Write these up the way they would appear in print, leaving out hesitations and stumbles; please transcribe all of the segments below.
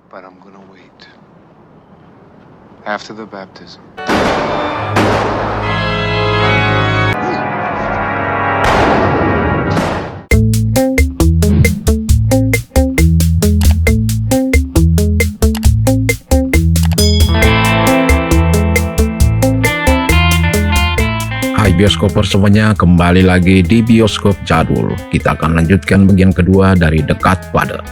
but I'm gonna wait. After the baptism. Hai bioskopers semuanya, kembali lagi di Bioskop Jadul. Kita akan lanjutkan bagian kedua dari The Godfather.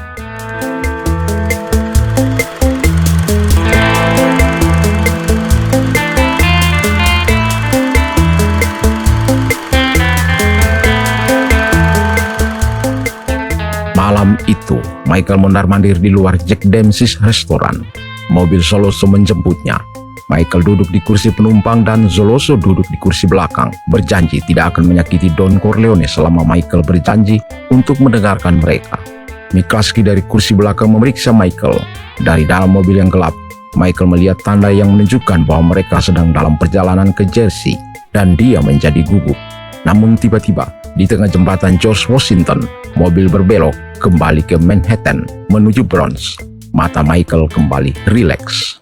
Malam itu, Michael mondar-mandir di luar Jack Dempsey's restoran. Mobil Zoloso menjemputnya. Michael duduk di kursi penumpang dan Zoloso duduk di kursi belakang, berjanji tidak akan menyakiti Don Corleone selama Michael berjanji untuk mendengarkan mereka. McCluskey dari kursi belakang memeriksa Michael. Dari dalam mobil yang gelap, Michael melihat tanda yang menunjukkan bahwa mereka sedang dalam perjalanan ke Jersey, dan dia menjadi gugup. Namun tiba-tiba, di tengah jembatan George Washington, mobil berbelok kembali ke Manhattan menuju Bronx. Mata Michael kembali rileks.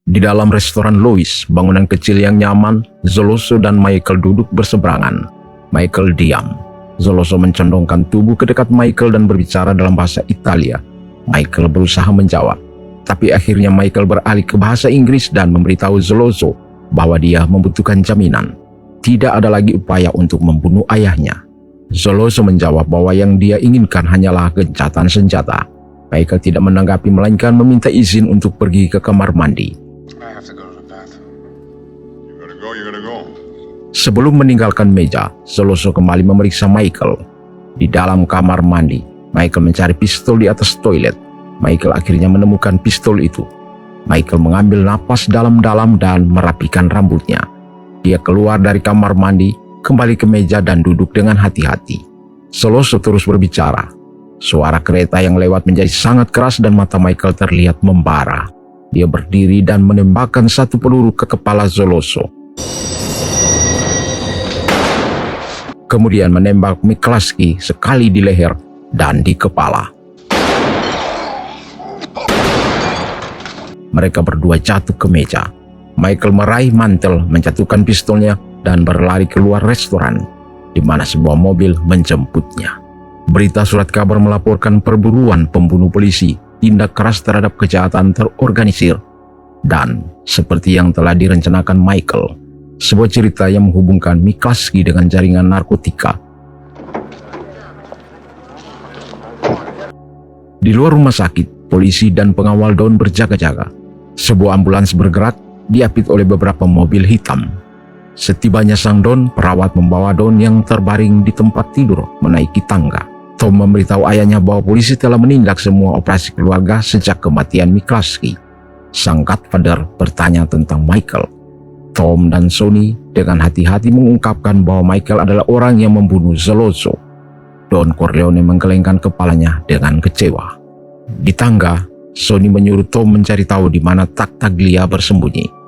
Di dalam restoran Louis, bangunan kecil yang nyaman, Zoloso dan Michael duduk berseberangan. Michael diam. Zoloso mencondongkan tubuh ke dekat Michael dan berbicara dalam bahasa Italia. Michael berusaha menjawab, tapi akhirnya Michael beralih ke bahasa Inggris dan memberitahu Zoloso bahwa dia membutuhkan jaminan. Tidak ada lagi upaya untuk membunuh ayahnya. Zoloso menjawab bahwa yang dia inginkan hanyalah gencatan senjata. Michael tidak menanggapi melainkan meminta izin untuk pergi ke kamar mandi. Sebelum meninggalkan meja, Zoloso kembali memeriksa Michael. Di dalam kamar mandi, Michael mencari pistol di atas toilet. Michael akhirnya menemukan pistol itu. Michael mengambil napas dalam-dalam dan merapikan rambutnya. Dia keluar dari kamar mandi, kembali ke meja dan duduk dengan hati-hati. Zoloso terus berbicara. Suara kereta yang lewat menjadi sangat keras dan mata Michael terlihat membara. Dia berdiri dan menembakkan satu peluru ke kepala Zoloso. Kemudian menembak McCluskey sekali di leher dan di kepala. Mereka berdua jatuh ke meja. Michael meraih mantel, menjatuhkan pistolnya, dan berlari keluar restoran, di mana sebuah mobil menjemputnya. Berita surat kabar melaporkan perburuan pembunuh polisi, tindak keras terhadap kejahatan terorganisir, dan seperti yang telah direncanakan Michael, sebuah cerita yang menghubungkan McCluskey dengan jaringan narkotika. Di luar rumah sakit, polisi dan pengawal Don berjaga-jaga. Sebuah ambulans bergerak, diapit oleh beberapa mobil hitam. Setibanya sang Don, perawat membawa Don yang terbaring di tempat tidur menaiki tangga. Tom memberitahu ayahnya bahwa polisi telah menindak semua operasi keluarga sejak kematian McCluskey. Sang Godfather bertanya tentang Michael. Tom dan Sonny dengan hati-hati mengungkapkan bahwa Michael adalah orang yang membunuh Zoloso. Don Corleone menggelengkan kepalanya dengan kecewa. Di tangga, Sonny menyuruh Tom mencari tahu di mana Tartaglia bersembunyi.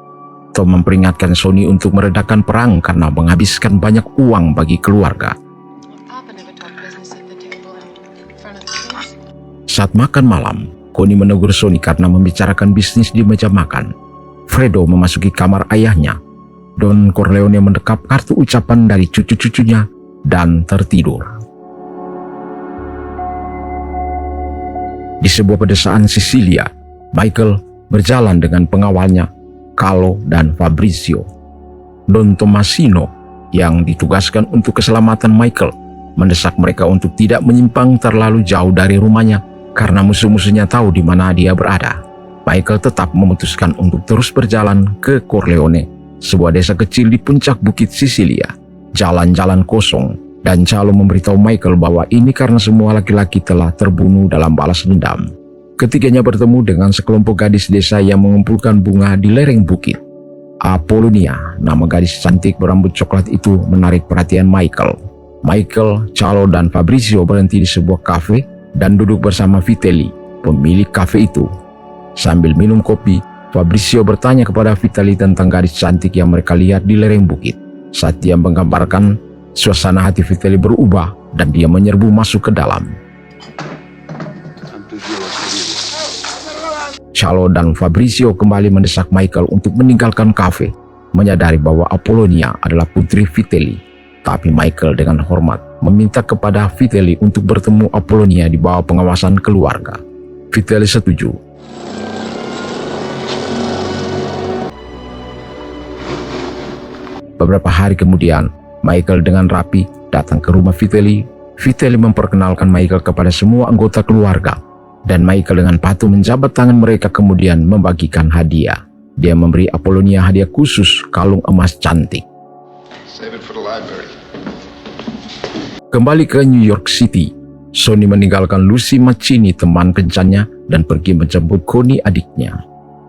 Tom memperingatkan Sonny untuk meredakan perang karena menghabiskan banyak uang bagi keluarga. Saat makan malam, Connie menegur Sonny karena membicarakan bisnis di meja makan. Fredo memasuki kamar ayahnya. Don Corleone mendekap kartu ucapan dari cucu-cucunya dan tertidur. Di sebuah pedesaan Sisilia, Michael berjalan dengan pengawalnya, Carlo dan Fabrizio. Don Tommasino yang ditugaskan untuk keselamatan Michael mendesak mereka untuk tidak menyimpang terlalu jauh dari rumahnya karena musuh-musuhnya tahu di mana dia berada. Michael tetap memutuskan untuk terus berjalan ke Corleone, sebuah desa kecil di puncak bukit Sisilia. Jalan-jalan kosong, dan Carlo memberitahu Michael bahwa ini karena semua laki-laki telah terbunuh dalam balas dendam. Ketiganya bertemu dengan sekelompok gadis desa yang mengumpulkan bunga di lereng bukit. Apollonia, nama gadis cantik berambut coklat itu, menarik perhatian Michael. Michael, Carlo, dan Fabrizio berhenti di sebuah kafe dan duduk bersama Vitelli, pemilik kafe itu. Sambil minum kopi, Fabrizio bertanya kepada Vitelli tentang gadis cantik yang mereka lihat di lereng bukit. Saat dia menggambarkan, suasana hati Vitelli berubah dan dia menyerbu masuk ke dalam. Carlo dan Fabrizio kembali mendesak Michael untuk meninggalkan kafe, menyadari bahwa Apollonia adalah putri Vitelli. Tapi Michael dengan hormat meminta kepada Vitelli untuk bertemu Apollonia di bawah pengawasan keluarga. Vitelli setuju. Beberapa hari kemudian, Michael dengan rapi datang ke rumah Vitelli. Vitelli memperkenalkan Michael kepada semua anggota keluarga, dan Michael dengan patuh menjabat tangan mereka kemudian membagikan hadiah. Dia memberi Apollonia hadiah khusus, kalung emas cantik. Kembali ke New York City, Sonny meninggalkan Lucy Mancini teman kencannya dan pergi menjemput Connie adiknya.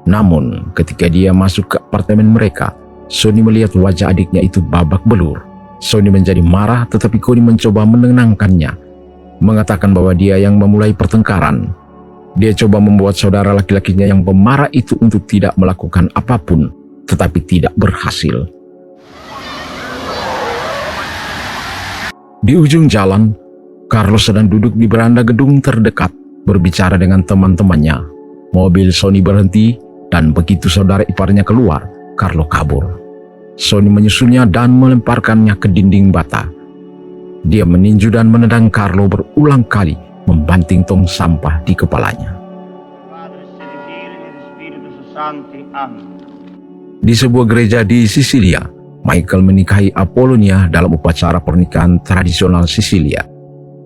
Namun ketika dia masuk ke apartemen mereka, Sonny melihat wajah adiknya itu babak belur. Sonny menjadi marah, tetapi Connie mencoba menenangkannya, mengatakan bahwa dia yang memulai pertengkaran. Dia coba membuat saudara laki-lakinya yang pemarah itu untuk tidak melakukan apapun, tetapi tidak berhasil. Di ujung jalan, Carlo sedang duduk di beranda gedung terdekat, berbicara dengan teman-temannya. Mobil Sonny berhenti, dan begitu saudara iparnya keluar, Carlo kabur. Sonny menyusulnya dan melemparkannya ke dinding bata. Dia meninju dan menendang Carlo berulang kali, membanting tong sampah di kepalanya. Di sebuah gereja di Sisilia, Michael menikahi Apollonia dalam upacara pernikahan tradisional Sisilia.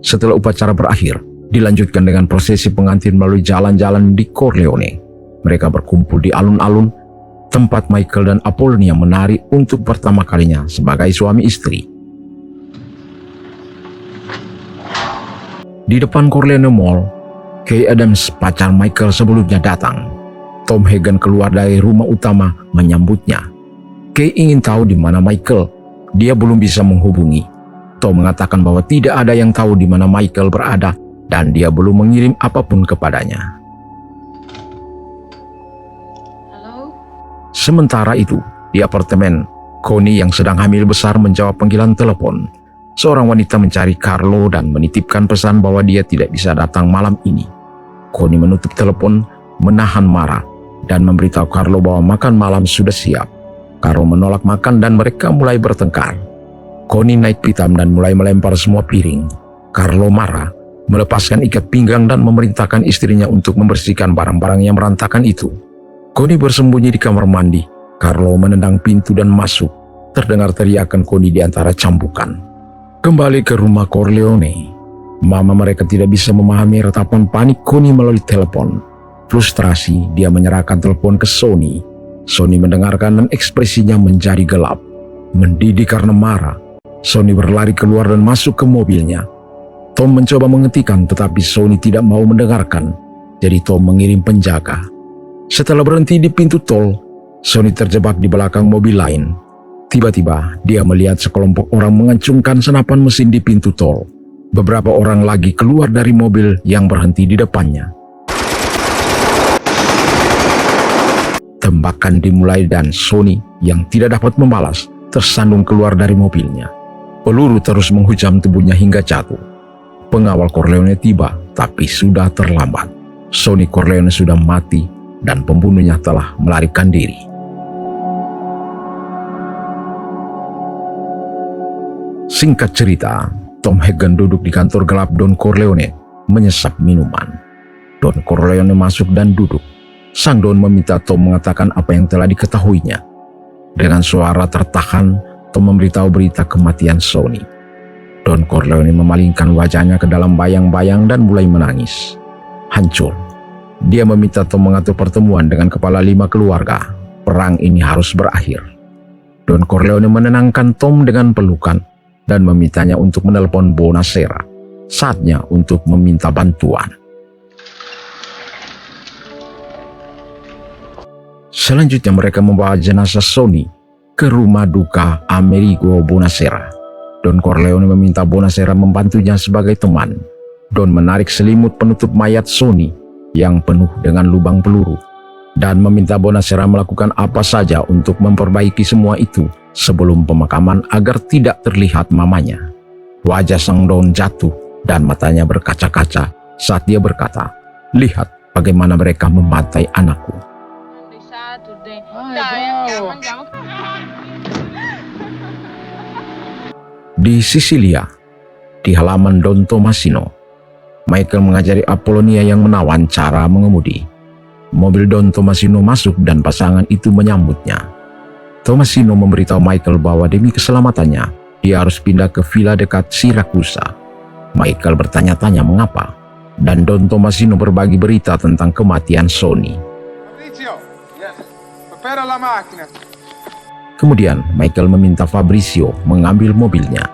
Setelah upacara berakhir, dilanjutkan dengan prosesi pengantin melalui jalan-jalan di Corleone. Mereka berkumpul di alun-alun, tempat Michael dan Apollonia menari untuk pertama kalinya sebagai suami istri. Di depan Corleone Mall, Kay Adams, pacar Michael sebelumnya, datang. Tom Hagen keluar dari rumah utama menyambutnya. Kay ingin tahu di mana Michael. Dia belum bisa menghubungi. Tom mengatakan bahwa tidak ada yang tahu di mana Michael berada dan dia belum mengirim apapun kepadanya. Halo? Sementara itu, di apartemen, Connie yang sedang hamil besar menjawab panggilan telepon. Seorang wanita mencari Carlo dan menitipkan pesan bahwa dia tidak bisa datang malam ini. Connie menutup telepon, menahan marah, dan memberitahu Carlo bahwa makan malam sudah siap. Carlo menolak makan dan mereka mulai bertengkar. Connie naik pitam dan mulai melempar semua piring. Carlo marah, melepaskan ikat pinggang dan memerintahkan istrinya untuk membersihkan barang-barang yang berantakan itu. Connie bersembunyi di kamar mandi. Carlo menendang pintu dan masuk. Terdengar teriakan Connie di antara cambukan. Kembali ke rumah Corleone, mama mereka tidak bisa memahami ratapan panik Connie melalui telepon. Frustrasi, dia menyerahkan telepon ke Sonny. Sonny mendengarkan dan ekspresinya menjadi gelap, mendidih karena marah. Sonny berlari keluar dan masuk ke mobilnya. Tom mencoba menghentikan, tetapi Sonny tidak mau mendengarkan. Jadi Tom mengirim penjaga. Setelah berhenti di pintu tol, Sonny terjebak di belakang mobil lain. Tiba-tiba, dia melihat sekelompok orang mengacungkan senapan mesin di pintu tol. Beberapa orang lagi keluar dari mobil yang berhenti di depannya. Tembakan dimulai dan Sonny yang tidak dapat membalas tersandung keluar dari mobilnya. Peluru terus menghujam tubuhnya hingga jatuh. Pengawal Corleone tiba, tapi sudah terlambat. Sonny Corleone sudah mati dan pembunuhnya telah melarikan diri. Singkat cerita, Tom Hagen duduk di kantor gelap Don Corleone menyesap minuman. Don Corleone masuk dan duduk. Sang Don meminta Tom mengatakan apa yang telah diketahuinya. Dengan suara tertahan, Tom memberitahu berita kematian Sonny. Don Corleone memalingkan wajahnya ke dalam bayang-bayang dan mulai menangis. Hancur. Dia meminta Tom mengatur pertemuan dengan kepala 5 keluarga. Perang ini harus berakhir. Don Corleone menenangkan Tom dengan pelukan dan memintanya untuk menelpon Bonasera. Saatnya untuk meminta bantuan. Selanjutnya mereka membawa jenazah Sonny ke rumah duka Amerigo Bonasera. Don Corleone meminta Bonasera membantunya sebagai teman. Don menarik selimut penutup mayat Sonny yang penuh dengan lubang peluru dan meminta Bonasera melakukan apa saja untuk memperbaiki semua itu sebelum pemakaman agar tidak terlihat mamanya. Wajah sang Don jatuh dan matanya berkaca-kaca saat dia berkata, Lihat bagaimana mereka membantai anakku. Di Sisilia, di halaman Don Tomasino, Michael mengajari Apollonia yang menawan cara mengemudi. Mobil Don Tomasino masuk dan pasangan itu menyambutnya. Tomasino memberitahu Michael bahwa demi keselamatannya, dia harus pindah ke villa dekat Siracusa. Michael bertanya-tanya mengapa, dan Don Tomasino berbagi berita tentang kematian Sonny. Fabrizio, prepara la macchina. Kemudian Michael meminta Fabrizio mengambil mobilnya.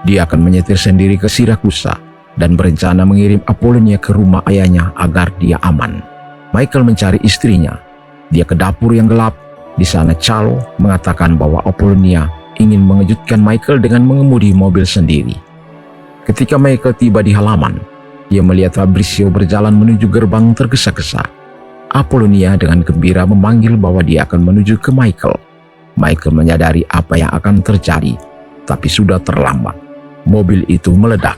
Dia akan menyetir sendiri ke Siracusa dan berencana mengirim Apollonia ke rumah ayahnya agar dia aman. Michael mencari istrinya. Dia ke dapur yang gelap. Di sana Calo mengatakan bahwa Apollonia ingin mengejutkan Michael dengan mengemudi mobil sendiri. Ketika Michael tiba di halaman, dia melihat Fabrizio berjalan menuju gerbang tergesa-gesa. Apollonia dengan gembira memanggil bahwa dia akan menuju ke Michael. Michael menyadari apa yang akan terjadi, tapi sudah terlambat. Mobil itu meledak.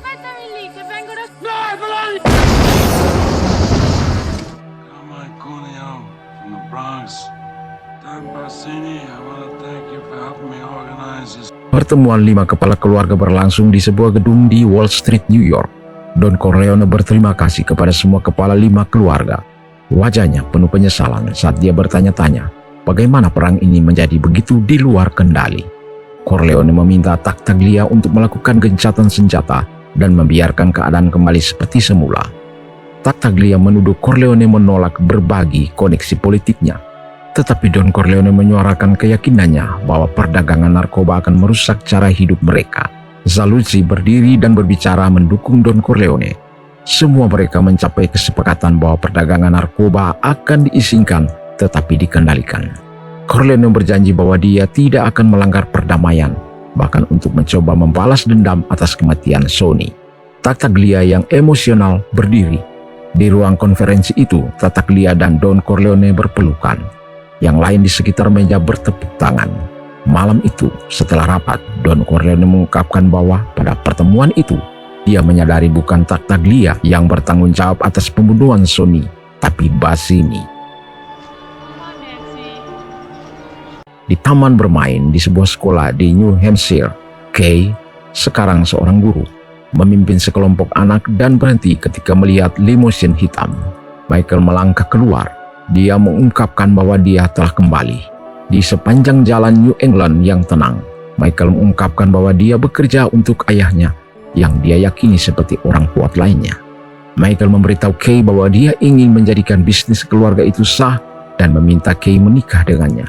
Pertemuan 5 kepala keluarga berlangsung di sebuah gedung di Wall Street, New York. Don Corleone berterima kasih kepada semua kepala 5 keluarga. Wajahnya penuh penyesalan saat dia bertanya-tanya, bagaimana perang ini menjadi begitu di luar kendali. Corleone meminta Tartaglia untuk melakukan gencatan senjata dan membiarkan keadaan kembali seperti semula. Tartaglia menuduh Corleone menolak berbagi koneksi politiknya. Tetapi Don Corleone menyuarakan keyakinannya bahwa perdagangan narkoba akan merusak cara hidup mereka. Zaluzzi berdiri dan berbicara mendukung Don Corleone. Semua mereka mencapai kesepakatan bahwa perdagangan narkoba akan diizinkan tetapi dikendalikan. Corleone berjanji bahwa dia tidak akan melanggar perdamaian, bahkan untuk mencoba membalas dendam atas kematian Sonny. Tartaglia yang emosional berdiri. Di ruang konferensi itu, Tartaglia dan Don Corleone berpelukan. Yang lain di sekitar meja bertepuk tangan. Malam itu, setelah rapat, Don Corleone mengungkapkan bahwa pada pertemuan itu, dia menyadari bukan Tartaglia yang bertanggung jawab atas pembunuhan Sonny, tapi Bassini. Di taman bermain di sebuah sekolah di New Hampshire, Kay, sekarang seorang guru, memimpin sekelompok anak dan berhenti ketika melihat limusin hitam. Michael melangkah keluar. Dia mengungkapkan bahwa dia telah kembali. Di sepanjang jalan New England yang tenang, Michael mengungkapkan bahwa dia bekerja untuk ayahnya yang dia yakini seperti orang kuat lainnya. Michael memberitahu Kay bahwa dia ingin menjadikan bisnis keluarga itu sah dan meminta Kay menikah dengannya.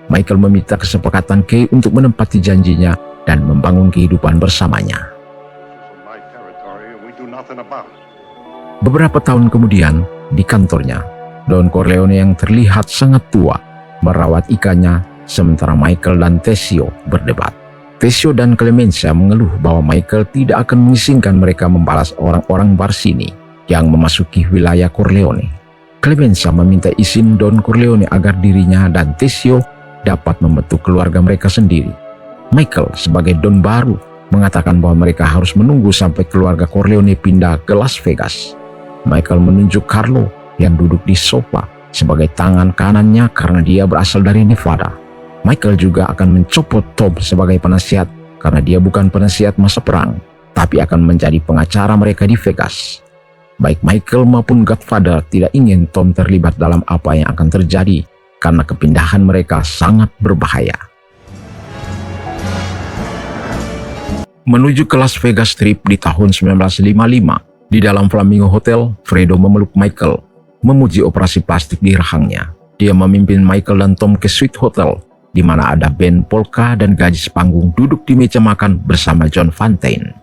Michael meminta kesepakatan Kay untuk menempati janjinya dan membangun kehidupan bersamanya. Beberapa tahun kemudian, di kantornya, Don Corleone yang terlihat sangat tua merawat ikannya, sementara Michael dan Tessio berdebat. Tessio dan Clemencia mengeluh bahwa Michael tidak akan mengizinkan mereka membalas orang-orang Barsini yang memasuki wilayah Corleone. Clemencia meminta izin Don Corleone agar dirinya dan Tessio dapat membentuk keluarga mereka sendiri. Michael sebagai Don baru mengatakan bahwa mereka harus menunggu sampai keluarga Corleone pindah ke Las Vegas. Michael menunjuk Carlo yang duduk di sofa sebagai tangan kanannya karena dia berasal dari Nevada. Michael juga akan mencopot Tom sebagai penasihat karena dia bukan penasihat masa perang, tapi akan menjadi pengacara mereka di Vegas. Baik Michael maupun Godfather tidak ingin Tom terlibat dalam apa yang akan terjadi karena kepindahan mereka sangat berbahaya. Menuju ke Las Vegas Strip di tahun 1955, di dalam Flamingo Hotel, Fredo memeluk Michael, memuji operasi plastik di rahangnya. Dia memimpin Michael dan Tom ke Suite Hotel, di mana ada band polka dan gadis panggung duduk di meja makan bersama John Fontaine.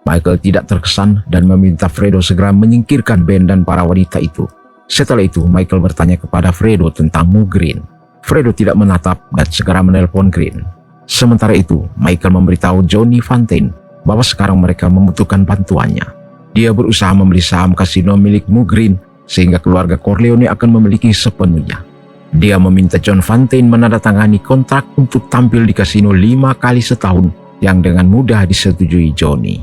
Michael tidak terkesan dan meminta Fredo segera menyingkirkan band dan para wanita itu. Setelah itu, Michael bertanya kepada Fredo tentang Mo Green. Fredo tidak menatap dan segera menelpon Green. Sementara itu, Michael memberitahu Johnny Fontaine bahwa sekarang mereka membutuhkan bantuannya. Dia berusaha membeli saham kasino milik Mo Green sehingga keluarga Corleone akan memiliki sepenuhnya. Dia meminta John Fontaine menandatangani kontrak untuk tampil di kasino 5 kali setahun yang dengan mudah disetujui Johnny.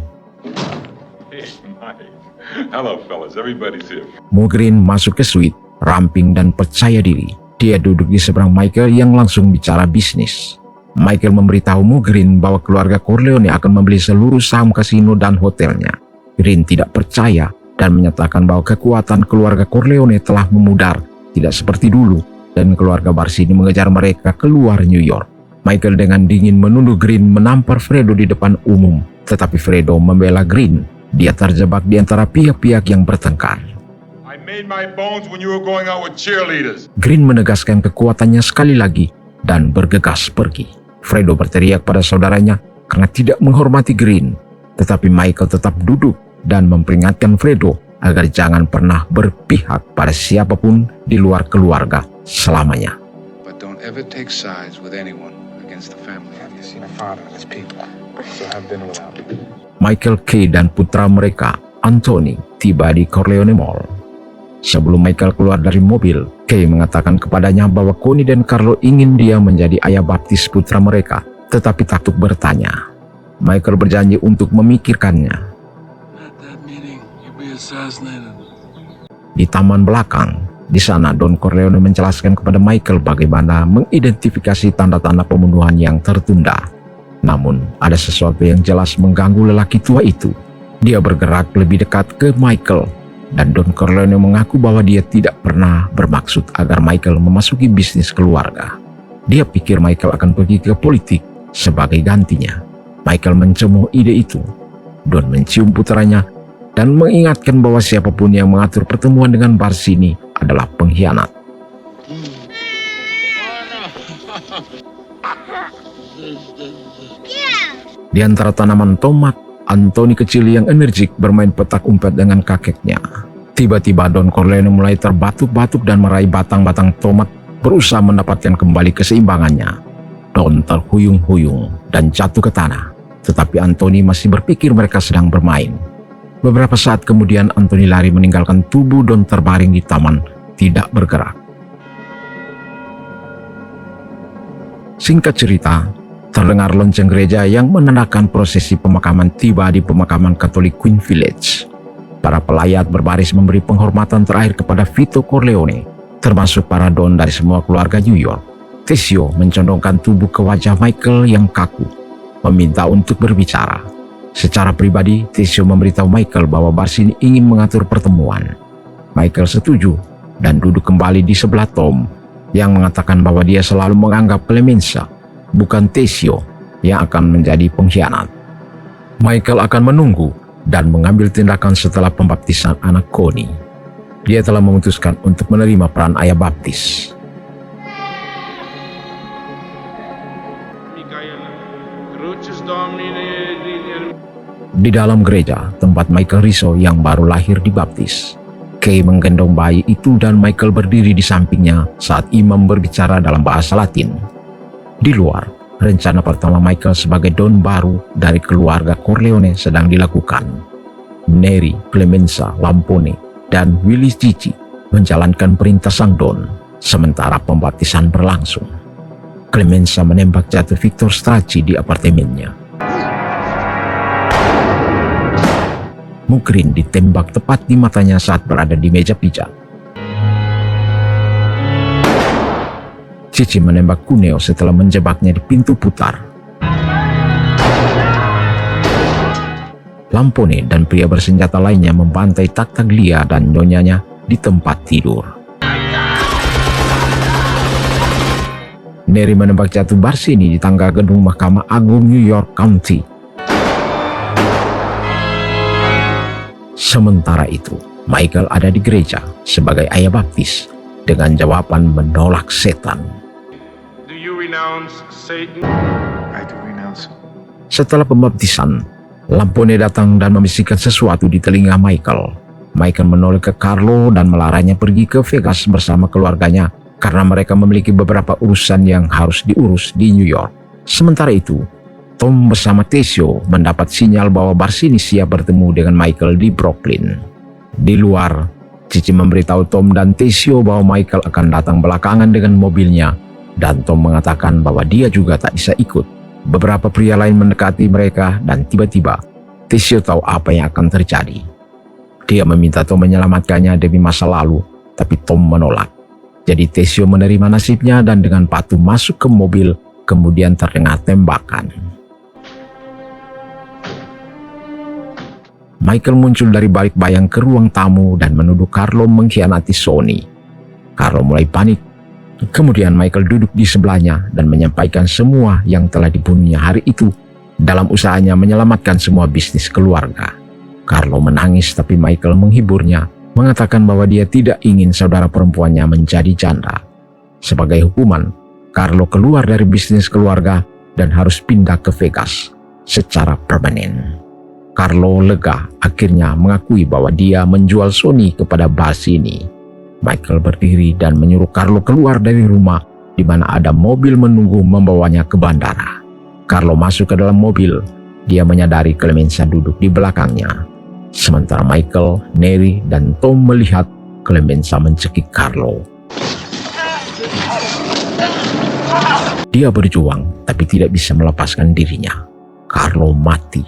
Hello, fellas. Everybody's here. Mugrin masuk ke suite, ramping dan percaya diri. Dia duduk di seberang Michael yang langsung bicara bisnis. Michael memberitahu Mugrin bahwa keluarga Corleone akan membeli seluruh saham kasino dan hotelnya. Green tidak percaya dan menyatakan bahwa kekuatan keluarga Corleone telah memudar, tidak seperti dulu, dan keluarga Barsini mengejar mereka keluar New York. Michael dengan dingin menuduh Green menampar Fredo di depan umum, tetapi Fredo membela Green. Dia terjebak di antara pihak-pihak yang bertengkar. I made my bones when you were going out with cheerleaders. Green menegaskan kekuatannya sekali lagi dan bergegas pergi. Fredo berteriak pada saudaranya karena tidak menghormati Green, tetapi Michael tetap duduk dan memperingatkan Fredo agar jangan pernah berpihak pada siapapun di luar keluarga selamanya. But don't ever take sides with anyone against the family. Have you seen a father and his people? So have dinner without me. Michael, Kay, dan putra mereka, Anthony, tiba di Corleone Mall. Sebelum Michael keluar dari mobil, Kay mengatakan kepadanya bahwa Connie dan Carlo ingin dia menjadi ayah baptis putra mereka, tetapi takut bertanya. Michael berjanji untuk memikirkannya. Di taman belakang, di sana Don Corleone menjelaskan kepada Michael bagaimana mengidentifikasi tanda-tanda pembunuhan yang tertunda. Namun, ada sesuatu yang jelas mengganggu lelaki tua itu. Dia bergerak lebih dekat ke Michael, dan Don Corleone mengaku bahwa dia tidak pernah bermaksud agar Michael memasuki bisnis keluarga. Dia pikir Michael akan pergi ke politik sebagai gantinya. Michael mencemooh ide itu. Don mencium putranya dan mengingatkan bahwa siapapun yang mengatur pertemuan dengan Barsini adalah pengkhianat. Di antara tanaman tomat, Anthony kecil yang energik bermain petak umpet dengan kakeknya. Tiba-tiba Don Corleone mulai terbatuk-batuk dan meraih batang-batang tomat, berusaha mendapatkan kembali keseimbangannya. Don terhuyung-huyung dan jatuh ke tanah, tetapi Anthony masih berpikir mereka sedang bermain. Beberapa saat kemudian Anthony lari meninggalkan tubuh Don terbaring di taman, tidak bergerak. Singkat cerita, terdengar lonceng gereja yang menandakan prosesi pemakaman tiba di pemakaman Katolik Queen Village. Para pelayat berbaris memberi penghormatan terakhir kepada Vito Corleone, termasuk para don dari semua keluarga New York. Tessio mencondongkan tubuh ke wajah Michael yang kaku, meminta untuk berbicara. Secara pribadi, Tessio memberitahu Michael bahwa Barsini ingin mengatur pertemuan. Michael setuju dan duduk kembali di sebelah Tom, yang mengatakan bahwa dia selalu menganggap Clemenza, bukan Tessio, yang akan menjadi pengkhianat. Michael akan menunggu dan mengambil tindakan setelah pembaptisan anak Connie. Dia telah memutuskan untuk menerima peran ayah baptis. Di dalam gereja, tempat Michael Rizzo yang baru lahir dibaptis, Kay menggendong bayi itu dan Michael berdiri di sampingnya saat imam berbicara dalam bahasa Latin. Di luar, rencana pertama Michael sebagai don baru dari keluarga Corleone sedang dilakukan. Neri, Clemenza, Lampone, dan Willy Cici menjalankan perintah sang don, sementara pembaptisan berlangsung. Clemenza menembak jatuh Victor Strachey di apartemennya. Mugrin ditembak tepat di matanya saat berada di meja pijat. Cici menembak Cuneo setelah menjebaknya di pintu putar. Lampone dan pria bersenjata lainnya membantai Tartaglia dan nyonyanya di tempat tidur. Neri menembak jatuh Barsini di tangga gedung Mahkamah Agung New York County. Sementara itu, Michael ada di gereja sebagai ayah baptis dengan jawaban menolak setan. Do you renounce Satan? I do renounce him. Setelah pembaptisan, Lampone datang dan membisikkan sesuatu di telinga Michael. Michael menoleh ke Carlo dan melarangnya pergi ke Vegas bersama keluarganya karena mereka memiliki beberapa urusan yang harus diurus di New York. Sementara itu, Tom bersama Tessio mendapat sinyal bahwa Barsini siap bertemu dengan Michael di Brooklyn. Di luar, Cici memberitahu Tom dan Tessio bahwa Michael akan datang belakangan dengan mobilnya, dan Tom mengatakan bahwa dia juga tak bisa ikut. Beberapa pria lain mendekati mereka dan tiba-tiba Tessio tahu apa yang akan terjadi. Dia meminta Tom menyelamatkannya demi masa lalu, tapi Tom menolak. Jadi Tessio menerima nasibnya dan dengan patuh masuk ke mobil, kemudian terdengar tembakan. Michael muncul dari balik bayang ke ruang tamu dan menuduh Carlo mengkhianati Sonny. Carlo mulai panik. Kemudian Michael duduk di sebelahnya dan menyampaikan semua yang telah dibunuhnya hari itu dalam usahanya menyelamatkan semua bisnis keluarga. Carlo menangis tapi Michael menghiburnya, mengatakan bahwa dia tidak ingin saudara perempuannya menjadi janda. Sebagai hukuman, Carlo keluar dari bisnis keluarga dan harus pindah ke Vegas secara permanen. Carlo lega akhirnya mengakui bahwa dia menjual Sonny kepada Bassini. Michael berdiri dan menyuruh Carlo keluar dari rumah di mana ada mobil menunggu membawanya ke bandara. Carlo masuk ke dalam mobil. Dia menyadari Clemenza duduk di belakangnya. Sementara Michael, Neri, dan Tom melihat Clemenza mencekik Carlo. Dia berjuang tapi tidak bisa melepaskan dirinya. Carlo mati.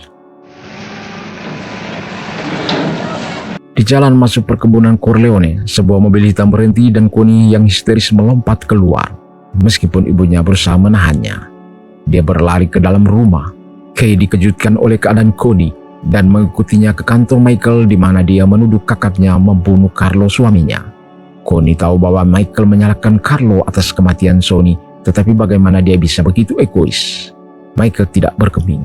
Di jalan masuk perkebunan Corleone, sebuah mobil hitam berhenti dan Connie yang histeris melompat keluar. Meskipun ibunya berusaha menahannya, dia berlari ke dalam rumah. Kay dikejutkan oleh keadaan Connie dan mengikutinya ke kantor Michael di mana dia menuduh kakaknya membunuh Carlo suaminya. Connie tahu bahwa Michael menyalahkan Carlo atas kematian Sonny, tetapi bagaimana dia bisa begitu egois? Michael tidak bergeming.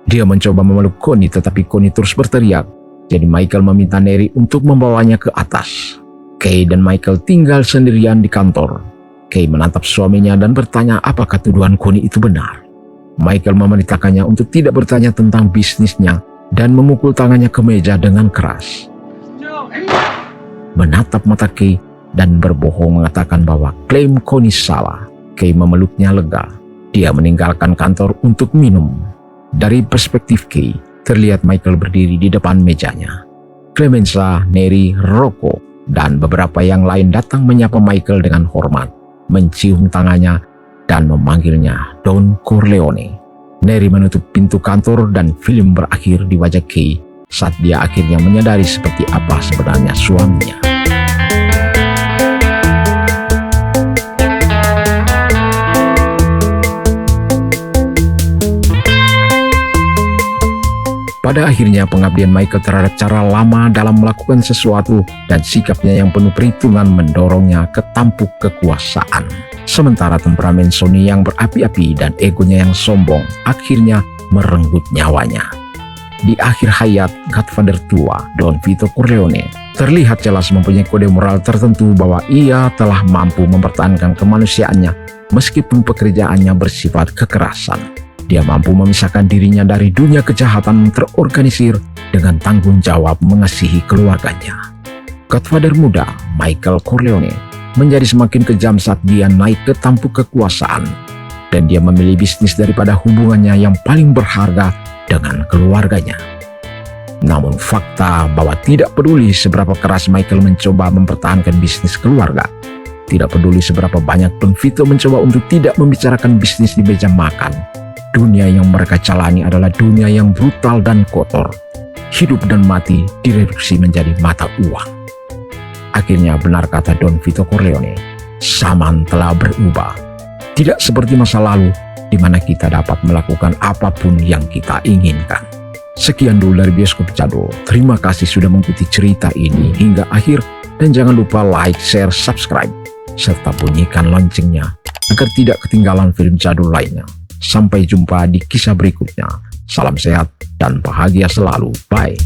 Dia mencoba memeluk Connie tetapi Connie terus berteriak. Jadi Michael meminta Neri untuk membawanya ke atas. Kay dan Michael tinggal sendirian di kantor. Kay menatap suaminya dan bertanya apakah tuduhan Connie itu benar. Michael memerintahkannya untuk tidak bertanya tentang bisnisnya dan memukul tangannya ke meja dengan keras. Menatap mata Kay dan berbohong mengatakan bahwa klaim Connie salah. Kay memeluknya lega. Dia meninggalkan kantor untuk minum. Dari perspektif Kay, terlihat Michael berdiri di depan mejanya. Clemenza, Neri, Rocco, dan beberapa yang lain datang menyapa Michael dengan hormat, mencium tangannya, dan memanggilnya Don Corleone. Neri menutup pintu kantor dan film berakhir di wajah Kay saat dia akhirnya menyadari seperti apa sebenarnya suaminya. Pada akhirnya pengabdian Michael terhadap cara lama dalam melakukan sesuatu dan sikapnya yang penuh perhitungan mendorongnya ke tampuk kekuasaan. Sementara temperamen Sonny yang berapi-api dan egonya yang sombong akhirnya merenggut nyawanya. Di akhir hayat Godfather tua, Don Vito Corleone terlihat jelas mempunyai kode moral tertentu bahwa ia telah mampu mempertahankan kemanusiaannya meskipun pekerjaannya bersifat kekerasan. Dia mampu memisahkan dirinya dari dunia kejahatan terorganisir dengan tanggung jawab mengasihi keluarganya. Godfather muda, Michael Corleone, menjadi semakin kejam saat dia naik ke tampuk kekuasaan. Dan dia memilih bisnis daripada hubungannya yang paling berharga dengan keluarganya. Namun fakta bahwa tidak peduli seberapa keras Michael mencoba mempertahankan bisnis keluarga, tidak peduli seberapa banyak Don Vito mencoba untuk tidak membicarakan bisnis di meja makan, dunia yang mereka jalani adalah dunia yang brutal dan kotor. Hidup dan mati direduksi menjadi mata uang. Akhirnya benar kata Don Vito Corleone, zaman telah berubah. Tidak seperti masa lalu, di mana kita dapat melakukan apapun yang kita inginkan. Sekian dulu dari Bioskop Jadul. Terima kasih sudah mengikuti cerita ini hingga akhir. Dan jangan lupa like, share, subscribe, serta bunyikan loncengnya agar tidak ketinggalan film jadul lainnya. Sampai jumpa di kisah berikutnya. Salam sehat dan bahagia selalu. Bye.